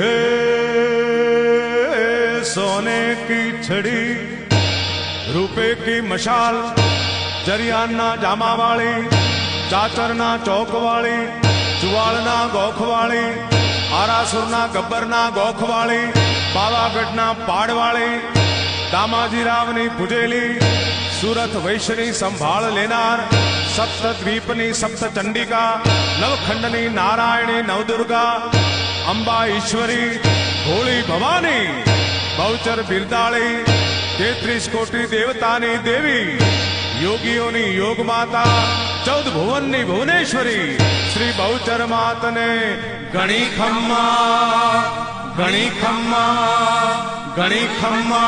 हे सोने की छड़ी रूपे की मशाल जरियाना जामा वाली चाचरना चौक वाली चुवाड़ना गोख वाली आरासुरना गब्बरना गोख वाली पावागढ़ना पाड़ वाली दामाजी रावनी पूजेली सूरत वैश्यनी संभाल लेनार सप्तद्वीपनी सप्त चंडिका नवखंडनी नारायणी नवदुर्गा अंबा ईश्वरी भोली भवानी बहुचर बिरदाड़ी 33 कोटि देवतानी देवी योगियोनी योग माता 14 भुवननी भुवनेश्वरी श्री बहुचर मात ने गणी खम्मा गणी खम्मा गणी खम्मा।